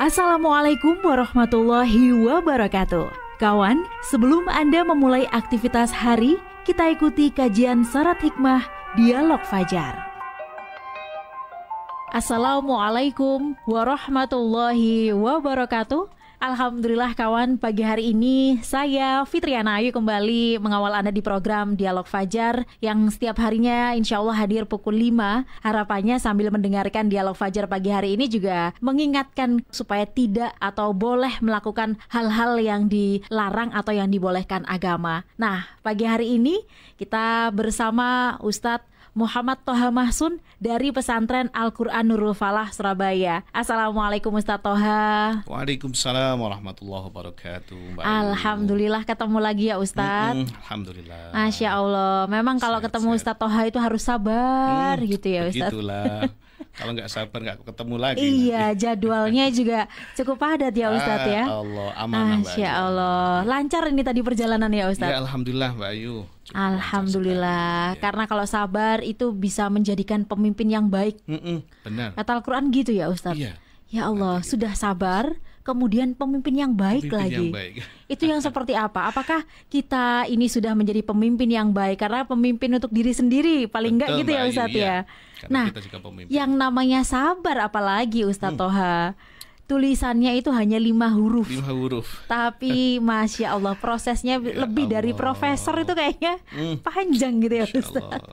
Assalamualaikum warahmatullahi wabarakatuh. Kawan, sebelum Anda memulai aktivitas hari, kita ikuti kajian Syarat Hikmah Dialog Fajar. Assalamualaikum warahmatullahi wabarakatuh. Alhamdulillah kawan, pagi hari ini saya Fitriana Ayu kembali mengawal Anda di program Dialog Fajar yang setiap harinya insya Allah hadir pukul 5. Harapannya sambil mendengarkan Dialog Fajar pagi hari ini juga mengingatkan supaya tidak atau boleh melakukan hal-hal yang dilarang atau yang dibolehkan agama. Nah, pagi hari ini kita bersama Ustadz Muhammad Toha Mahsun dari Pesantren Al-Quran Nurul Falah, Surabaya. Assalamualaikum Ustadz Toha. Waalaikumsalam warahmatullahi wabarakatuh. Alhamdulillah ketemu lagi ya Ustadz. Alhamdulillah. Masya Allah. Memang kalau ketemu Ustadz Toha itu harus sabar gitu ya Ustadz. Begitulah. Kalau nggak sabar nggak ketemu lagi. Iya, jadwalnya juga cukup padat ya Ustadz ya. Allah, amanah Mbak Ayu. Masya Allah. Lancar ini tadi perjalanan ya Ustadz. Ya Alhamdulillah Mbak Ayu. Alhamdulillah, karena kalau sabar itu bisa menjadikan pemimpin yang baik. Benar. Kata Al-Quran gitu ya Ustadz. Iya. Ya Allah, sudah sabar, kemudian pemimpin yang baik Pemimpin lagi. yang baik. Itu yang seperti apa? Apakah kita ini sudah menjadi pemimpin yang baik? Karena pemimpin untuk diri sendiri, paling enggak gitu ya Ustadz ya. Karena Nah, kita juga pemimpin. yang namanya sabar apalagi Ustadz Toha. Tulisannya itu hanya 5 huruf. 5 huruf. Tapi Masya Allah prosesnya lebih dari profesor itu kayaknya panjang gitu ya Ustadz.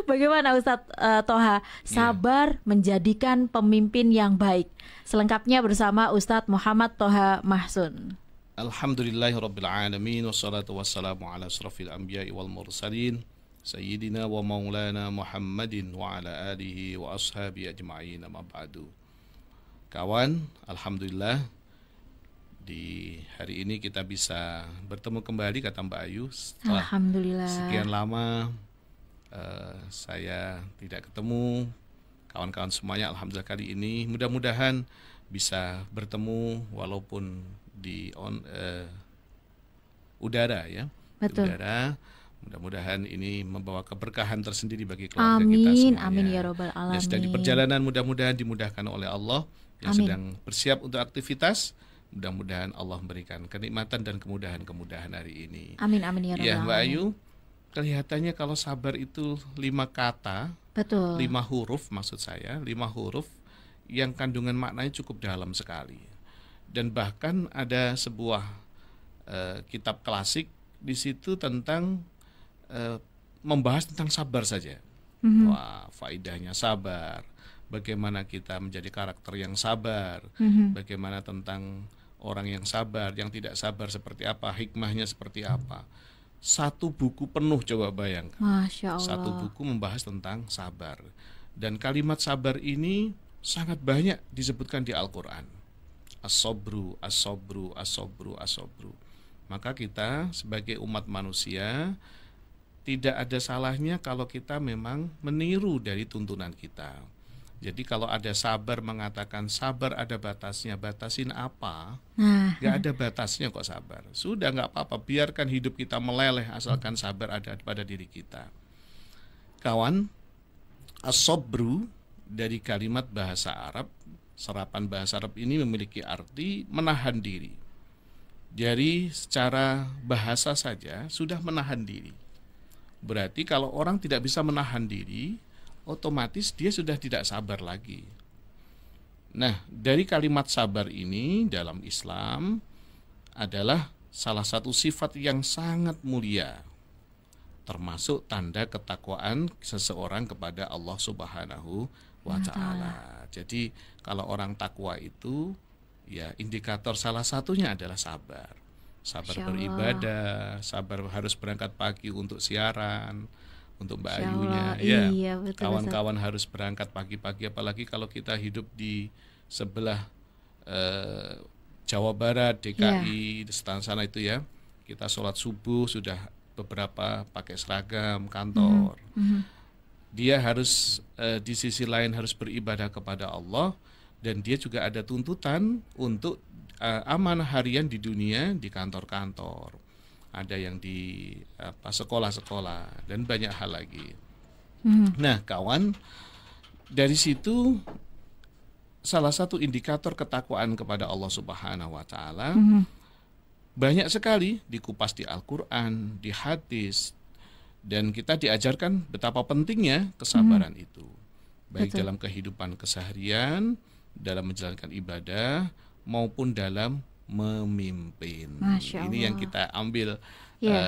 Bagaimana Ustadz Toha sabar menjadikan pemimpin yang baik? Selengkapnya bersama Ustadz Muhammad Toha Mahsun. Alhamdulillahirrabbilalamin. Wassalatu wassalamu ala asrafil anbiya'i wal mursalin Sayyidina wa maulana Muhammadin wa ala alihi wa ashabi ajma'in amma ba'du. Kawan, Alhamdulillah di hari ini kita bisa bertemu kembali kata Mbak Ayu. Setelah Alhamdulillah sekian lama saya tidak ketemu kawan-kawan semuanya. Alhamdulillah kali ini mudah-mudahan bisa bertemu walaupun di udara ya. Betul. Udara. Mudah-mudahan ini membawa keberkahan tersendiri bagi keluarga kita semuanya. Amin ya Rabbal Alamin. Yang sedang di perjalanan mudah-mudahan dimudahkan oleh Allah. Yang sedang bersiap untuk aktivitas, mudah-mudahan Allah memberikan kenikmatan dan kemudahan-kemudahan hari ini. Amin amin ya Rabbal Ya Mbak Alamin. Ayu, kelihatannya kalau sabar itu 5 kata, Betul. 5 huruf maksud saya, 5 huruf yang kandungan maknanya cukup dalam sekali. Dan bahkan ada sebuah kitab klasik di situ tentang membahas tentang sabar saja. Wah, faidahnya sabar. Bagaimana kita menjadi karakter yang sabar. Bagaimana tentang orang yang sabar, yang tidak sabar seperti apa, hikmahnya seperti apa. Satu buku penuh coba bayangkan. Masya Allah. Satu buku membahas tentang sabar. Dan kalimat sabar ini sangat banyak disebutkan di Al-Quran. As-sobru, as-sobru, as-sobru, as-sobru. Maka kita sebagai umat manusia tidak ada salahnya kalau kita memang meniru dari tuntunan kita. Jadi kalau ada sabar mengatakan sabar ada batasnya, batasin apa? Gak ada batasnya kok sabar. Sudah gak apa-apa, biarkan hidup kita meleleh asalkan sabar ada pada diri kita. Kawan, as-sobru dari kalimat bahasa Arab, serapan bahasa Arab ini memiliki arti menahan diri. Jadi secara bahasa saja sudah menahan diri. Berarti kalau orang tidak bisa menahan diri, otomatis dia sudah tidak sabar lagi. Nah, dari kalimat sabar ini dalam Islam adalah salah satu sifat yang sangat mulia, termasuk tanda ketakwaan seseorang kepada Allah Subhanahu wa Ta'ala. Jadi kalau orang takwa itu ya indikator salah satunya adalah sabar. Sabar beribadah, sabar harus berangkat pagi untuk siaran, untuk Mbak Ayunya, ya. Iya, betul, Kawan-kawan harus berangkat pagi-pagi, apalagi kalau kita hidup di sebelah Jawa Barat, DKI, di sana itu ya. Kita sholat subuh sudah beberapa pakai seragam kantor. Dia harus di sisi lain harus beribadah kepada Allah, dan dia juga ada tuntutan untuk amanah harian di dunia, di kantor-kantor, ada yang di sekolah-sekolah, dan banyak hal lagi. Nah kawan, dari situ salah satu indikator ketakwaan kepada Allah Subhanahu wa taala banyak sekali dikupas di Al-Qur'an, di hadis, dan kita diajarkan betapa pentingnya kesabaran itu. Baik dalam kehidupan keseharian, dalam menjalankan ibadah maupun dalam memimpin. Ini yang kita ambil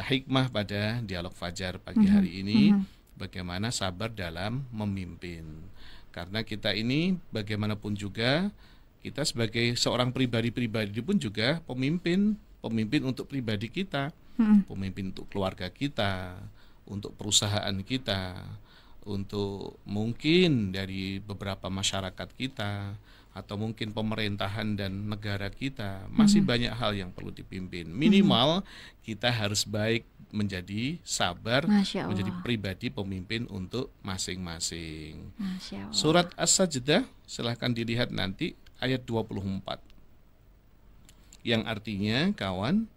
hikmah pada dialog Fajar pagi hari ini, bagaimana sabar dalam memimpin. Karena kita ini bagaimanapun juga, kita sebagai seorang pribadi-pribadi pun juga pemimpin untuk pribadi kita, pemimpin untuk keluarga kita, untuk perusahaan kita, untuk mungkin dari beberapa masyarakat kita, atau mungkin pemerintahan dan negara kita. Masih banyak hal yang perlu dipimpin. Minimal kita harus baik, menjadi sabar, menjadi pribadi pemimpin untuk masing-masing. Surat As-Sajdah silahkan dilihat nanti ayat 24. Yang artinya, kawan,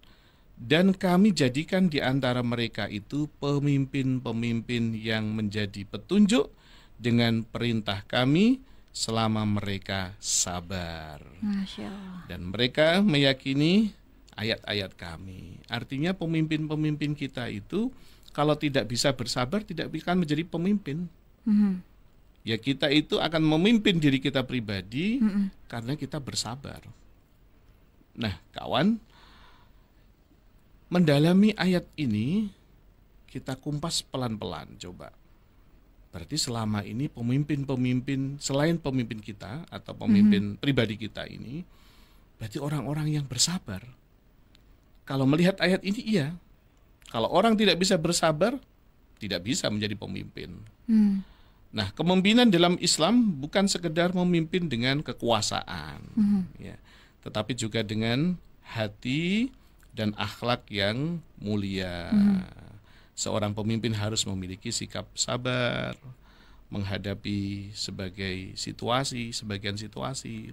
dan kami jadikan di antara mereka itu pemimpin-pemimpin yang menjadi petunjuk dengan perintah kami selama mereka sabar. Masya Allah. Dan mereka meyakini ayat-ayat kami. Artinya pemimpin-pemimpin kita itu kalau tidak bisa bersabar tidak akan menjadi pemimpin. Ya kita itu akan memimpin diri kita pribadi karena kita bersabar. Nah kawan, mendalami ayat ini kita kumpas pelan-pelan coba. Berarti selama ini pemimpin-pemimpin selain pemimpin kita atau pemimpin pribadi kita ini berarti orang-orang yang bersabar. Kalau melihat ayat ini iya. Kalau orang tidak bisa bersabar tidak bisa menjadi pemimpin. Nah, kepemimpinan dalam Islam bukan sekedar memimpin dengan kekuasaan, ya, tetapi juga dengan hati dan akhlak yang mulia. Seorang pemimpin harus memiliki sikap sabar menghadapi sebagian situasi,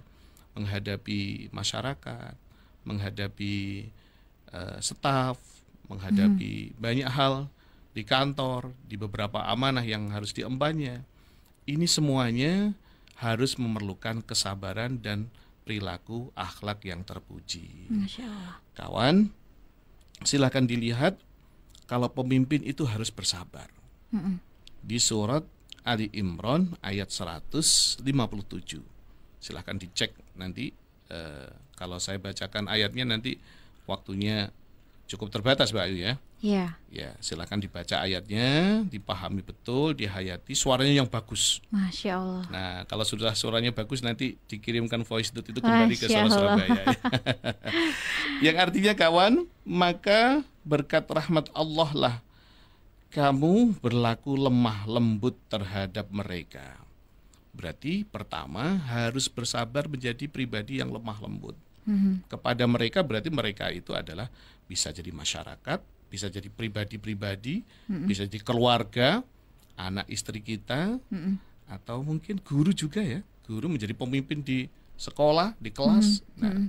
menghadapi masyarakat, menghadapi staf, menghadapi banyak hal di kantor, di beberapa amanah yang harus diembannya. Ini semuanya harus memerlukan kesabaran dan perilaku akhlak yang terpuji. Masya Allah. Kawan, silakan dilihat kalau pemimpin itu harus bersabar. Di surat Ali Imran ayat 157. Silahkan dicek nanti. Kalau saya bacakan ayatnya nanti waktunya cukup terbatas Mbak Ayu ya. Iya. Ya, silahkan dibaca ayatnya, dipahami betul, dihayati, suaranya yang bagus. Masya Allah. Nah, kalau sudah suaranya bagus nanti dikirimkan voice note itu kembali ke Solo Surabaya. Yang artinya kawan, maka berkat rahmat Allah lah kamu berlaku lemah lembut terhadap mereka. Berarti pertama harus bersabar menjadi pribadi yang lemah lembut. Kepada mereka berarti mereka itu adalah bisa jadi masyarakat, bisa jadi pribadi-pribadi, bisa jadi keluarga, anak istri kita, atau mungkin guru juga ya. Guru menjadi pemimpin di sekolah, di kelas. Nah,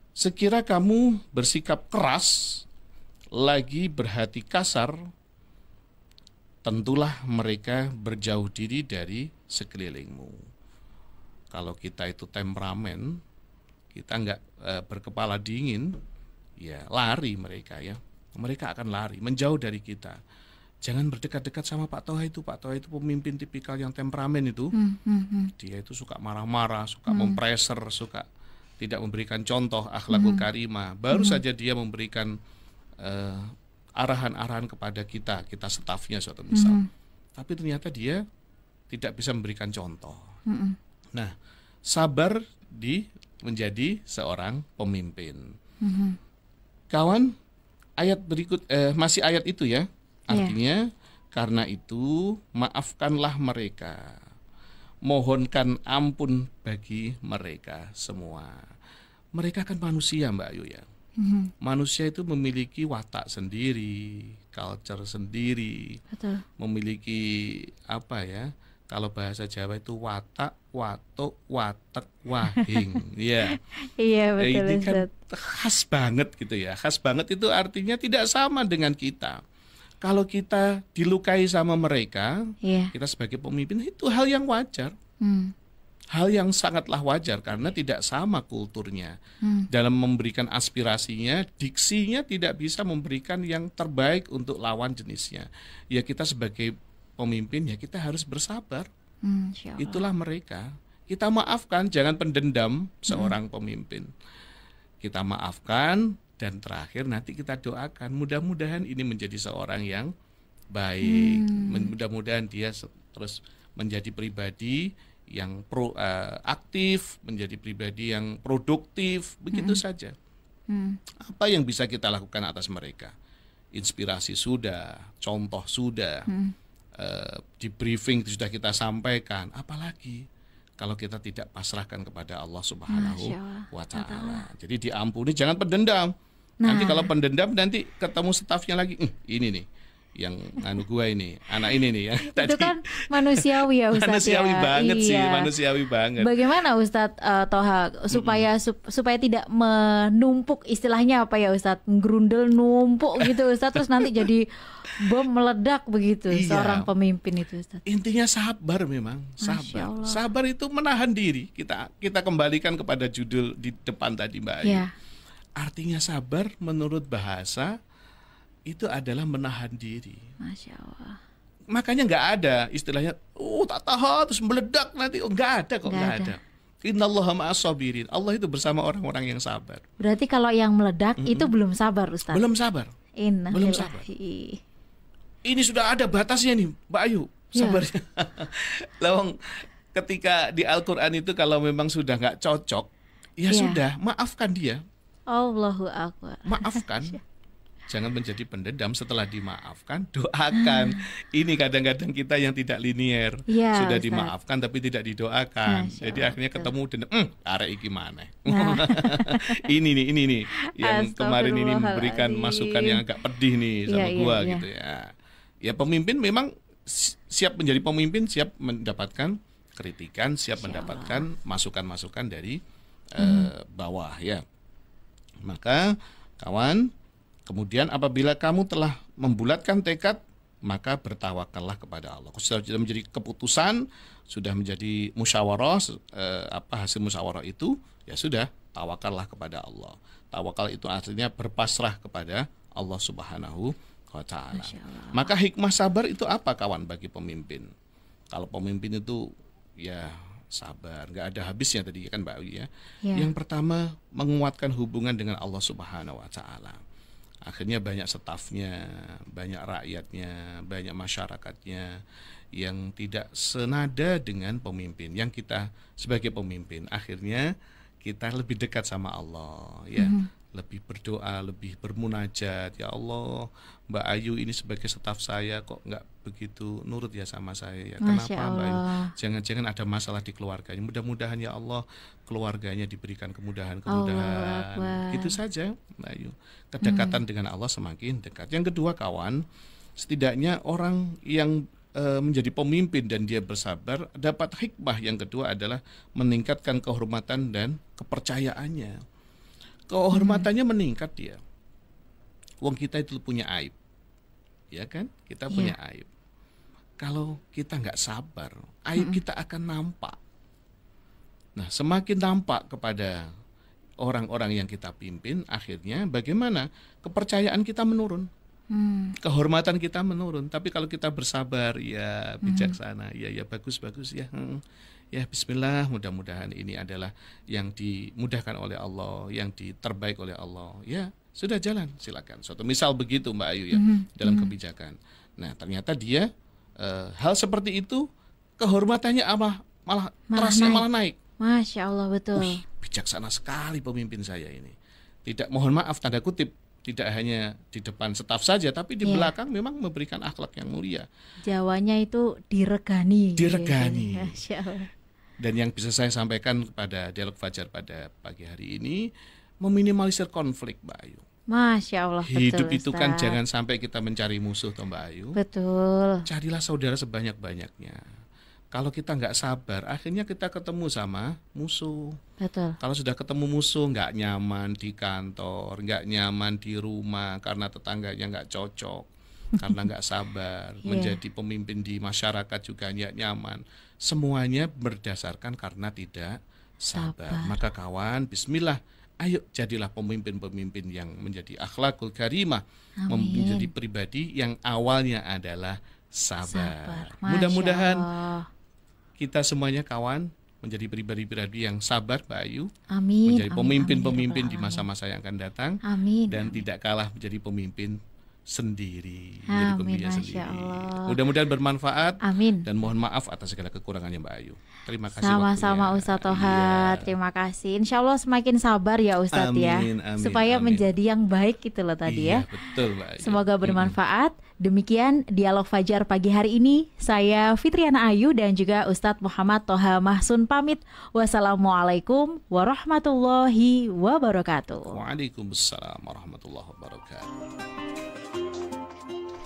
sekira kamu bersikap keras, lagi berhati kasar, tentulah mereka berjauh diri dari sekelilingmu. Kalau kita itu temperamen, kita nggak berkepala dingin, ya lari mereka ya. Mereka akan lari, menjauh dari kita. Jangan berdekat-dekat sama Pak Toha itu. Pak Toha itu pemimpin tipikal yang temperamen itu. Dia itu suka marah-marah, suka mempreser, suka tidak memberikan contoh akhlakul karimah. Baru saja dia memberikan arahan-arahan kepada kita stafnya suatu misal. Tapi ternyata dia tidak bisa memberikan contoh. Nah, sabar menjadi seorang pemimpin. Kawan, ayat berikut masih ayat itu ya. Artinya karena itu maafkanlah mereka. Mohonkan ampun bagi mereka semua. Mereka kan manusia Mbak Ayu ya. Manusia itu memiliki watak sendiri, culture sendiri. Betul. Memiliki apa ya? Kalau bahasa Jawa itu watak, watuk, watek, wahing. Iya. Iya betul. Ini kan khas banget gitu ya. Khas banget itu artinya tidak sama dengan kita. Kalau kita dilukai sama mereka, kita sebagai pemimpin itu hal yang wajar. hal yang sangatlah wajar karena tidak sama kulturnya. Dalam memberikan aspirasinya, diksinya tidak bisa memberikan yang terbaik untuk lawan jenisnya. Ya kita sebagai pemimpin ya kita harus bersabar. Itulah mereka. Kita maafkan, jangan pendendam seorang pemimpin. Kita maafkan dan terakhir nanti kita doakan. Mudah-mudahan ini menjadi seorang yang baik. Mudah-mudahan dia terus menjadi pribadi yang aktif, menjadi pribadi yang produktif, begitu saja. Apa yang bisa kita lakukan atas mereka? Inspirasi sudah, contoh sudah, di briefing sudah kita sampaikan. Apalagi kalau kita tidak pasrahkan kepada Allah Subhanahu wa Ta'ala. Jadi diampuni, jangan pendendam. Nanti kalau pendendam nanti ketemu stafnya lagi, ini nih yang gua ini, anak ini nih ya. Itu kan manusiawi ya Ustadz. Manusiawi banget iya. sih, manusiawi banget. Bagaimana Ustadz Toha supaya tidak menumpuk, istilahnya apa ya Ustadz, gerundel numpuk gitu Ustadz, terus nanti jadi bom meledak begitu seorang pemimpin itu Ustadz. Intinya sabar memang, sabar. Sabar itu menahan diri. Kita kembalikan kepada judul di depan tadi Mbak Ayu. Artinya sabar menurut bahasa itu adalah menahan diri. Masya Allah. Makanya nggak ada istilahnya, tak tahan terus meledak nanti. Nggak ada kok, nggak ada. Innallaha ma'as sabirin. Allah itu bersama orang-orang yang sabar. Berarti kalau yang meledak itu belum sabar Ustaz? Belum sabar. Belum sabar. Ini sudah ada batasnya nih Mbak Ayu, sabarnya. Lawang ketika di Al-Quran itu kalau memang sudah nggak cocok, ya sudah, maafkan dia. Allahu Akbar. Maafkan. Jangan menjadi pendendam, setelah dimaafkan, doakan. Ini kadang-kadang kita yang tidak linier. Sudah dimaafkan tapi tidak didoakan. Jadi akhirnya ketemu dendam, arek iki maneh. Ini nih yang kemarin ini memberikan masukan yang agak pedih nih sama gua gitu ya. Ya pemimpin memang siap menjadi pemimpin, siap mendapatkan kritikan, siap mendapatkan masukan-masukan dari bawah ya. Maka kawan, kemudian apabila kamu telah membulatkan tekad, maka bertawakallah kepada Allah. Sudah menjadi keputusan, sudah menjadi musyawarah, hasil musyawarah itu, ya sudah, tawakallah kepada Allah. Tawakal itu artinya berpasrah kepada Allah Subhanahu wa Ta'ala. Maka hikmah sabar itu apa kawan bagi pemimpin? Kalau pemimpin itu ya sabar, nggak ada habisnya tadi kan Mbak Ayu ya. Yang pertama, menguatkan hubungan dengan Allah Subhanahu wa Ta'ala. Akhirnya banyak stafnya, banyak rakyatnya, banyak masyarakatnya yang tidak senada dengan pemimpin. Yang kita sebagai pemimpin, akhirnya kita lebih dekat sama Allah ya. Lebih berdoa, lebih bermunajat. Ya Allah, Mbak Ayu ini sebagai staf saya kok nggak begitu nurut ya sama saya ya. Kenapa Mbak Ayu? Jangan-jangan ada masalah di keluarganya. Mudah-mudahan ya Allah keluarganya diberikan kemudahan-kemudahan. Itu saja Mbak Ayu. Kedekatan dengan Allah semakin dekat. Yang kedua kawan, setidaknya orang yang menjadi pemimpin dan dia bersabar, dapat hikmah yang kedua adalah meningkatkan kehormatan dan kepercayaannya. Kehormatannya meningkat dia. Wong kita itu punya aib, ya kan? Kita punya aib. Kalau kita nggak sabar, aib kita akan nampak. Nah, semakin nampak kepada orang-orang yang kita pimpin, akhirnya bagaimana? Kepercayaan kita menurun, kehormatan kita menurun. Tapi kalau kita bersabar, ya bijaksana, ya bagus ya. Ya bismillah, mudah-mudahan ini adalah yang dimudahkan oleh Allah, yang terbaik oleh Allah. Ya, sudah jalan, silakan. Suatu misal begitu Mbak Ayu ya, dalam kebijakan. Nah, ternyata dia hal seperti itu kehormatannya malah naik. Masya Allah, betul. Bijaksana sekali pemimpin saya ini. Tidak, mohon maaf tanda kutip, tidak hanya di depan staf saja, tapi di belakang memang memberikan akhlak yang mulia. Jawanya itu diregani. Masya Allah. Dan yang bisa saya sampaikan kepada Dialog Fajar pada pagi hari ini, meminimalisir konflik Mbak Ayu. Masya Allah, hidup betul, itu Ustaz. kan jangan sampai kita mencari musuh toh Mbak Ayu. Betul. Carilah saudara sebanyak-banyaknya. Kalau kita nggak sabar, akhirnya kita ketemu sama musuh. Betul. Kalau sudah ketemu musuh, nggak nyaman di kantor, nggak nyaman di rumah karena tetangganya nggak cocok. karena nggak sabar, menjadi pemimpin di masyarakat juga nggak nyaman. Semuanya berdasarkan karena tidak sabar. Maka kawan, bismillah, ayo jadilah pemimpin-pemimpin yang menjadi akhlakul karimah, menjadi pribadi yang awalnya adalah sabar. Mudah-mudahan kita semuanya kawan menjadi pribadi-pribadi yang sabar, Mbak Ayu. Amin. Menjadi pemimpin-pemimpin di masa-masa yang akan datang. Amin. Dan tidak kalah menjadi pemimpin sendiri. Amin, Masya Allah. Mudah-mudahan bermanfaat. Amin. Dan mohon maaf atas segala kekurangannya, Mbak Ayu. Terima kasih. Sama-sama Ustadz Toha. Terima kasih. Insya Allah semakin sabar ya Ustadz ya. Supaya menjadi yang baik gitu loh tadi ya. Betul, Mbak Ayu. Semoga bermanfaat. Demikian Dialog Fajar pagi hari ini. Saya Fitriana Ayu dan juga Ustadz Muhammad Toha Mahsun pamit. Wassalamualaikum warahmatullahi wabarakatuh. Waalaikumsalam warahmatullahi wabarakatuh.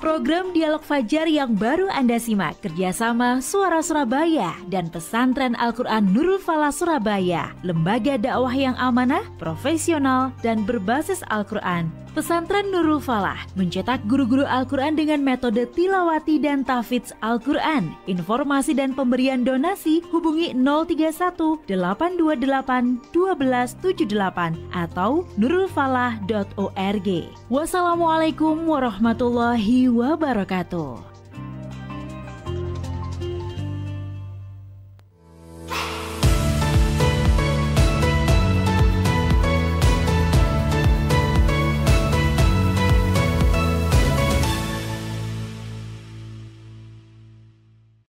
Program Dialog Fajar yang baru Anda simak kerjasama Suara Surabaya dan Pesantren Al-Quran Nurul Falah Surabaya, lembaga dakwah yang amanah, profesional, dan berbasis Al-Quran. Pesantren Nurul Falah mencetak guru-guru Al-Quran dengan metode tilawati dan tahfidz Al-Quran. Informasi dan pemberian donasi hubungi 031 828 1278 atau nurulfalah.org. Wassalamualaikum warahmatullahi wabarakatuh.